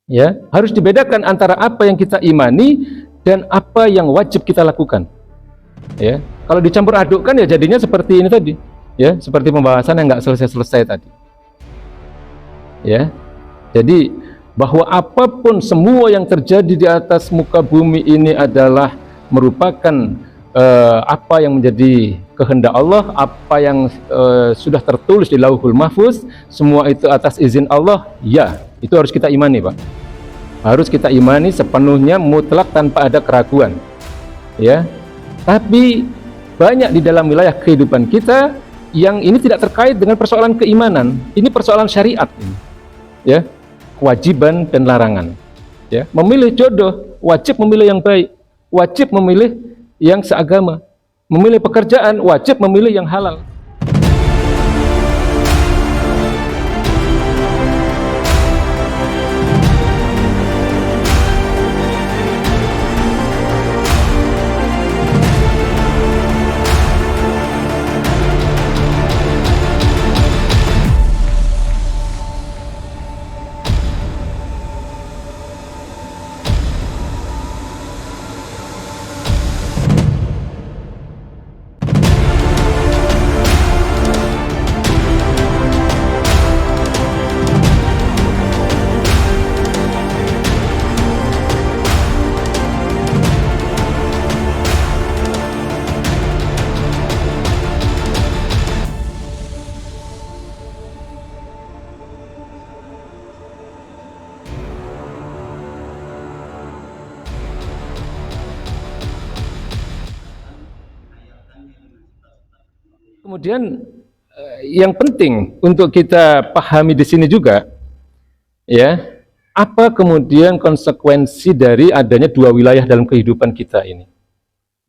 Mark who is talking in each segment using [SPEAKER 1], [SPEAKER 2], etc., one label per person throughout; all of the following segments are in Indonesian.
[SPEAKER 1] Ya, harus dibedakan antara apa yang kita imani dan apa yang wajib kita lakukan. Ya, kalau dicampur adukkan ya jadinya seperti ini tadi. Ya, seperti pembahasan yang nggak selesai-selesai tadi. Ya, jadi bahwa apapun semua yang terjadi di atas muka bumi ini adalah merupakan apa yang menjadi kehendak Allah, apa yang sudah tertulis di Lauhul Mahfuz, semua itu atas izin Allah. Ya, itu harus kita imani, Pak. Harus kita imani sepenuhnya, mutlak, tanpa ada keraguan. Ya, tapi banyak di dalam wilayah kehidupan kita yang ini tidak terkait dengan persoalan keimanan. Ini persoalan syariat ini. Ya, kewajiban dan larangan. Ya, memilih jodoh wajib memilih yang baik, wajib memilih yang seagama. Memilih pekerjaan wajib memilih yang halal. Kemudian yang penting untuk kita pahami di sini juga, ya, apa kemudian konsekuensi dari adanya dua wilayah dalam kehidupan kita ini?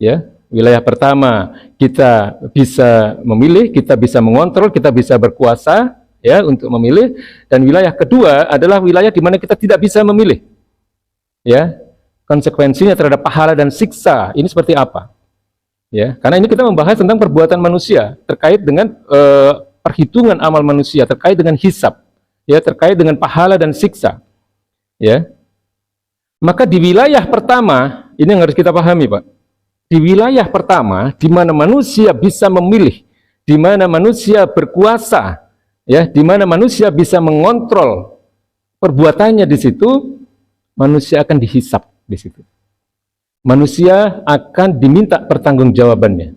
[SPEAKER 1] Ya, wilayah pertama kita bisa memilih, kita bisa mengontrol, kita bisa berkuasa, ya, untuk memilih. Dan wilayah kedua adalah wilayah di mana kita tidak bisa memilih. Ya, konsekuensinya terhadap pahala dan siksa ini seperti apa? Ya, karena ini kita membahas tentang perbuatan manusia terkait dengan perhitungan amal manusia, terkait dengan hisab, ya, terkait dengan pahala dan siksa. Ya, maka di wilayah pertama ini yang harus kita pahami, Pak. Di wilayah pertama, di mana manusia bisa memilih, di mana manusia berkuasa, ya, di mana manusia bisa mengontrol perbuatannya, di situ manusia akan dihisab di situ. Manusia akan diminta pertanggungjawabannya.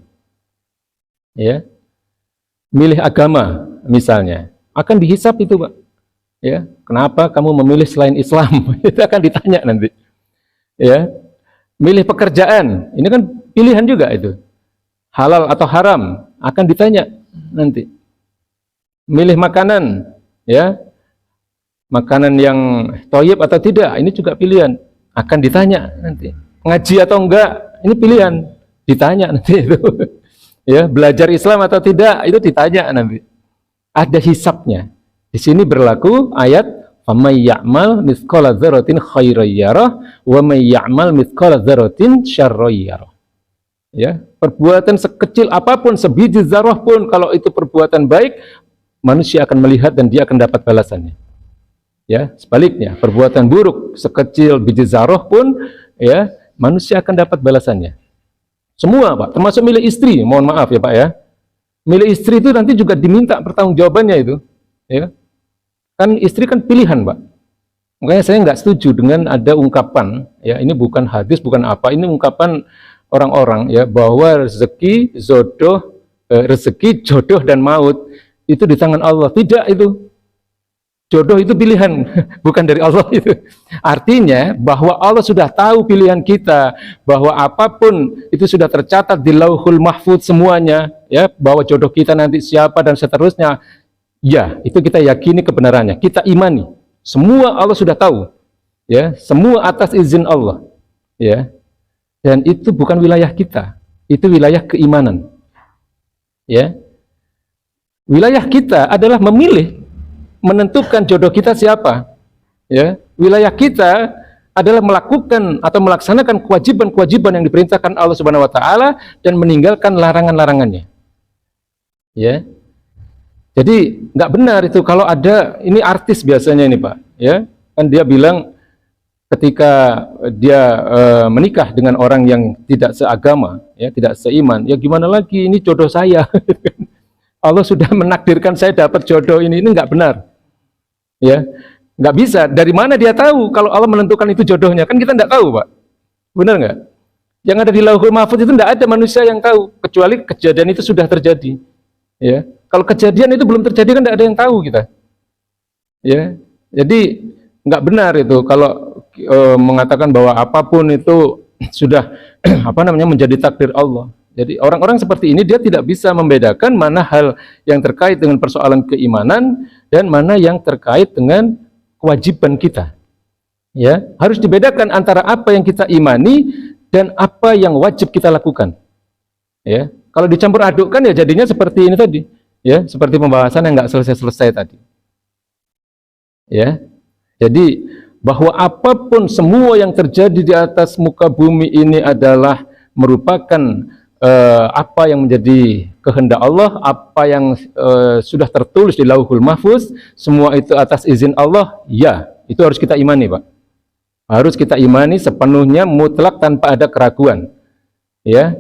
[SPEAKER 1] Ya, milih agama misalnya akan dihisab itu, Pak. Ya, kenapa kamu memilih selain Islam? Itu akan ditanya nanti. Ya, milih pekerjaan, ini kan pilihan juga itu. Halal atau haram akan ditanya nanti. Milih makanan, ya, makanan yang thayyib atau tidak, ini juga pilihan, akan ditanya nanti. Ngaji atau enggak, ini pilihan, ditanya nanti itu. Ya, belajar Islam atau tidak, itu ditanya nanti. Ada hisabnya. Di sini berlaku ayat famay ya'mal mithqala dzarratin khairan yarah wa may ya'mal mithqala dzarratin syarran yarah. Ya, perbuatan sekecil apapun, sebiji zarah pun, kalau itu perbuatan baik, manusia akan melihat dan dia akan dapat balasannya. Ya, sebaliknya, perbuatan buruk sekecil biji zarah pun, ya, manusia akan dapat balasannya. Semua, Pak, termasuk milih istri, mohon maaf ya, Pak, ya. Milih istri itu nanti juga diminta pertanggungjawabannya itu, ya. Kan istri kan pilihan, Pak. Makanya saya nggak setuju dengan ada ungkapan, ya, ini bukan hadis, bukan apa, ini ungkapan orang-orang, ya, bahwa rezeki, jodoh dan maut itu di tangan Allah. Tidak itu. Jodoh itu pilihan, bukan dari Allah itu. Artinya bahwa Allah sudah tahu pilihan kita, bahwa apapun itu sudah tercatat di Lauhul Mahfuz semuanya, ya, bahwa jodoh kita nanti siapa dan seterusnya. Ya, itu kita yakini kebenarannya, kita imani. Semua Allah sudah tahu, ya, semua atas izin Allah, ya. Dan itu bukan wilayah kita, itu wilayah keimanan, ya. Wilayah kita adalah memilih, menentukan jodoh kita siapa, ya. Wilayah kita adalah melakukan atau melaksanakan kewajiban-kewajiban yang diperintahkan Allah Subhanahu wa taala dan meninggalkan larangan-larangannya. Ya. Jadi nggak benar itu kalau ada, ini artis biasanya ini, Pak, ya. Kan dia bilang ketika dia menikah dengan orang yang tidak seagama, ya, tidak seiman, ya gimana lagi, ini jodoh saya. Allah sudah menakdirkan saya dapat jodoh ini nggak benar, ya, nggak bisa. Dari mana dia tahu kalau Allah menentukan itu jodohnya? Kan kita nggak tahu, Pak. Benar nggak? Yang ada di Lauhul Mahfuz itu nggak ada manusia yang tahu, kecuali kejadian itu sudah terjadi. Ya, kalau kejadian itu belum terjadi kan nggak ada yang tahu kita. Ya, jadi nggak benar itu kalau mengatakan bahwa apapun itu sudah apa namanya menjadi takdir Allah. Jadi orang-orang seperti ini dia tidak bisa membedakan mana hal yang terkait dengan persoalan keimanan dan mana yang terkait dengan kewajiban kita. Ya, harus dibedakan antara apa yang kita imani dan apa yang wajib kita lakukan. Ya, kalau dicampur adukkan ya jadinya seperti ini tadi. Ya, seperti pembahasan yang nggak selesai-selesai tadi. Ya, jadi bahwa apapun semua yang terjadi di atas muka bumi ini adalah merupakan apa yang menjadi kehendak Allah, apa yang sudah tertulis di Lauhul Mahfuz, semua itu atas izin Allah, ya, itu harus kita imani, Pak. Harus kita imani sepenuhnya, mutlak, tanpa ada keraguan. Ya,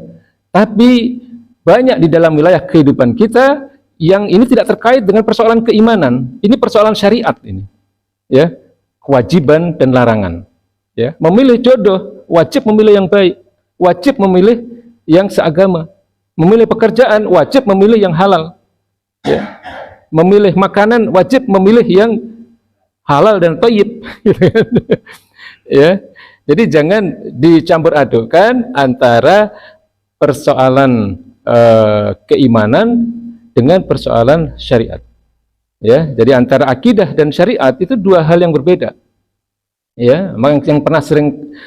[SPEAKER 1] tapi banyak di dalam wilayah kehidupan kita yang ini tidak terkait dengan persoalan keimanan, ini persoalan syariat ini. Ya, kewajiban dan larangan. Ya, memilih jodoh, wajib memilih yang baik, wajib memilih yang seagama, memilih pekerjaan, wajib memilih yang halal. Ya. Memilih makanan, wajib memilih yang halal dan thayyib. Ya. Jadi jangan dicampur adukkan antara persoalan keimanan dengan persoalan syariat. Ya, jadi antara akidah dan syariat itu dua hal yang berbeda. Ya, yang pernah sering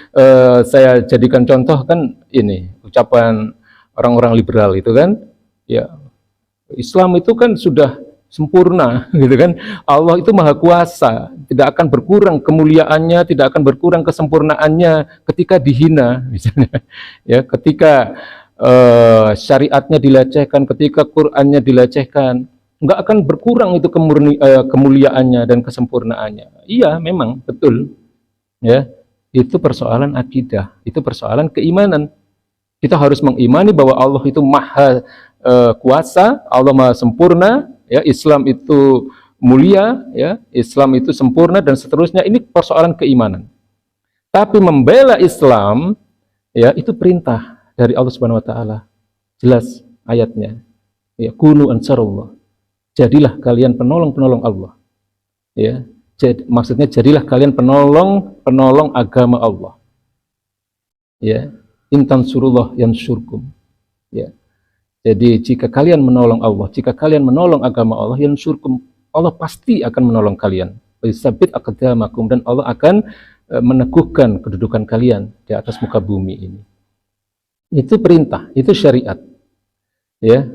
[SPEAKER 1] saya jadikan contoh kan ini ucapan orang-orang liberal itu kan, ya, Islam itu kan sudah sempurna, gitu kan. Allah itu maha kuasa, tidak akan berkurang kemuliaannya, tidak akan berkurang kesempurnaannya ketika dihina, misalnya. Ya, ketika syariatnya dilecehkan, ketika Qur'annya dilecehkan, nggak akan berkurang itu kemuliaannya dan kesempurnaannya. Iya, memang betul. Ya, itu persoalan akidah, itu persoalan keimanan. Kita harus mengimani bahwa Allah itu maha kuasa, Allah maha sempurna, ya, Islam itu mulia, ya, Islam itu sempurna dan seterusnya. Ini persoalan keimanan. Tapi membela Islam, ya, itu perintah dari Allah Subhanahu wa taala. Jelas ayatnya. Ya, kunu ansarullah. Jadilah kalian penolong-penolong Allah. Ya. Maksudnya jadilah kalian penolong agama Allah. Ya, intan surullah yansurkum. Ya, jadi jika kalian menolong Allah, jika kalian menolong agama Allah, yansurkum, Allah pasti akan menolong kalian. Sabit aqdamakum, dan Allah akan meneguhkan kedudukan kalian di atas muka bumi ini. Itu perintah, itu syariat. Ya.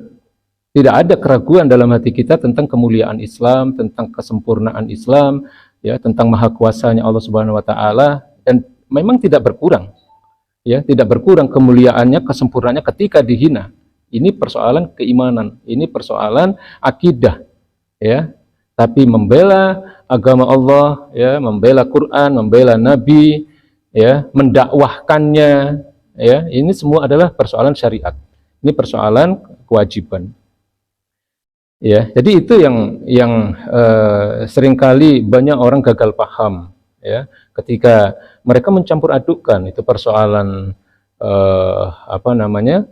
[SPEAKER 1] Tidak ada keraguan dalam hati kita tentang kemuliaan Islam, tentang kesempurnaan Islam, ya, tentang maha kuasanya Allah Subhanahu wa taala, dan memang tidak berkurang. Ya, tidak berkurang kemuliaannya, kesempurnaannya ketika dihina. Ini persoalan keimanan, ini persoalan akidah, ya. Tapi membela agama Allah, ya, membela Quran, membela Nabi, ya, mendakwahkannya, ya, ini semua adalah persoalan syariat. Ini persoalan kewajiban. Ya, jadi itu yang seringkali banyak orang gagal paham, ya, ketika mereka mencampur adukkan itu persoalan apa namanya,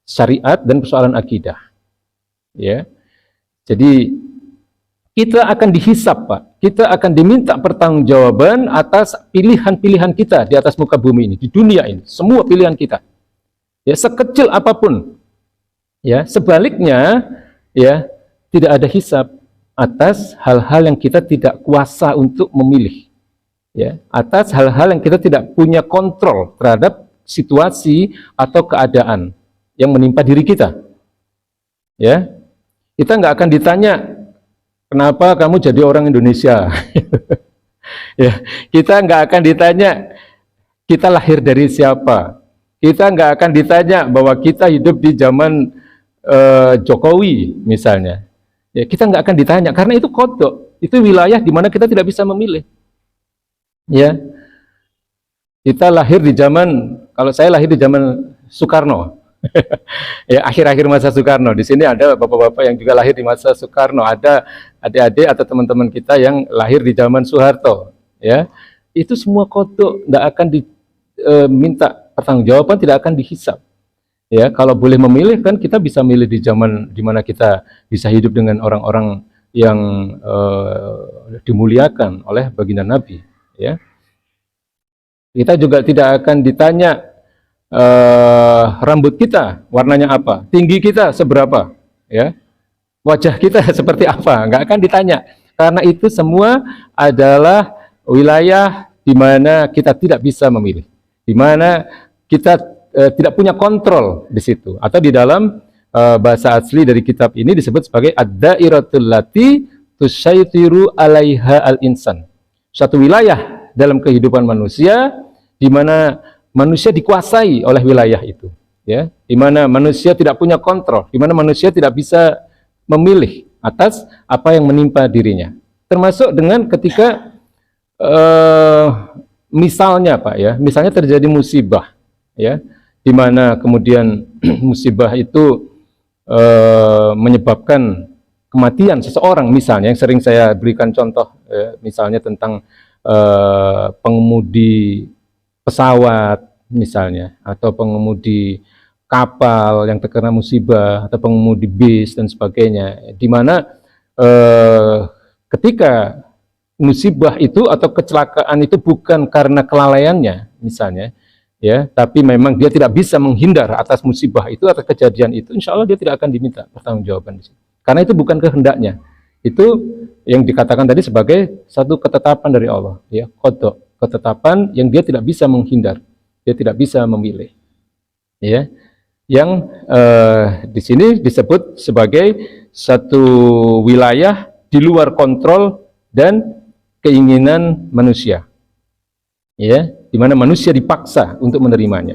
[SPEAKER 1] syariat dan persoalan akidah. Ya, jadi kita akan dihisap, Pak. Kita akan diminta pertanggungjawaban atas pilihan-pilihan kita di atas muka bumi ini, di dunia ini, semua pilihan kita. Ya, sekecil apapun. Ya, sebaliknya, ya, tidak ada hisab atas hal-hal yang kita tidak kuasa untuk memilih. Ya, atas hal-hal yang kita tidak punya kontrol terhadap situasi atau keadaan yang menimpa diri kita. Ya, kita nggak akan ditanya, kenapa kamu jadi orang Indonesia? Ya, kita nggak akan ditanya, kita lahir dari siapa? Kita nggak akan ditanya bahwa kita hidup di zaman Jokowi, misalnya. Ya, kita nggak akan ditanya, karena itu kodok, itu wilayah di mana kita tidak bisa memilih. Ya, Kita lahir di zaman, kalau saya lahir di zaman Soekarno. Ya, akhir-akhir masa Soekarno. Di sini ada bapak-bapak yang juga lahir di masa Soekarno, ada adik-adik atau teman-teman kita yang lahir di zaman Soeharto. Ya, itu semua kodok tidak akan diminta pertanggungjawaban, tidak akan dihisap. Ya, kalau boleh memilih kan kita bisa milih di zaman di mana kita bisa hidup dengan orang-orang yang dimuliakan oleh baginda Nabi. Ya, kita juga tidak akan ditanya rambut kita warnanya apa, tinggi kita seberapa, ya, wajah kita seperti apa, nggak akan ditanya, karena itu semua adalah wilayah di mana kita tidak bisa memilih, di mana kita tidak punya kontrol di situ. Atau di dalam bahasa asli dari kitab ini disebut sebagai ad-dairatul lati tusaitiru 'alaiha al-insan. Suatu wilayah dalam kehidupan manusia di mana manusia dikuasai oleh wilayah itu, ya, di mana manusia tidak punya kontrol, di mana manusia tidak bisa memilih atas apa yang menimpa dirinya. Termasuk dengan ketika misalnya Pak ya, misalnya terjadi musibah, ya, di mana kemudian musibah itu menyebabkan kematian seseorang, misalnya yang sering saya berikan contoh, misalnya tentang pengemudi pesawat misalnya, atau pengemudi kapal yang terkena musibah, atau pengemudi bis dan sebagainya, di mana ketika musibah itu atau kecelakaan itu bukan karena kelalaiannya misalnya, ya, tapi memang dia tidak bisa menghindar atas musibah itu atau kejadian itu, insya Allah dia tidak akan diminta pertanggungjawaban di situ, karena itu bukan kehendaknya. Itu yang dikatakan tadi sebagai satu ketetapan dari Allah, ya, qada, ketetapan yang dia tidak bisa menghindar, dia tidak bisa memilih, ya, yang di sini disebut sebagai satu wilayah di luar kontrol dan keinginan manusia, ya, di mana manusia dipaksa untuk menerimanya.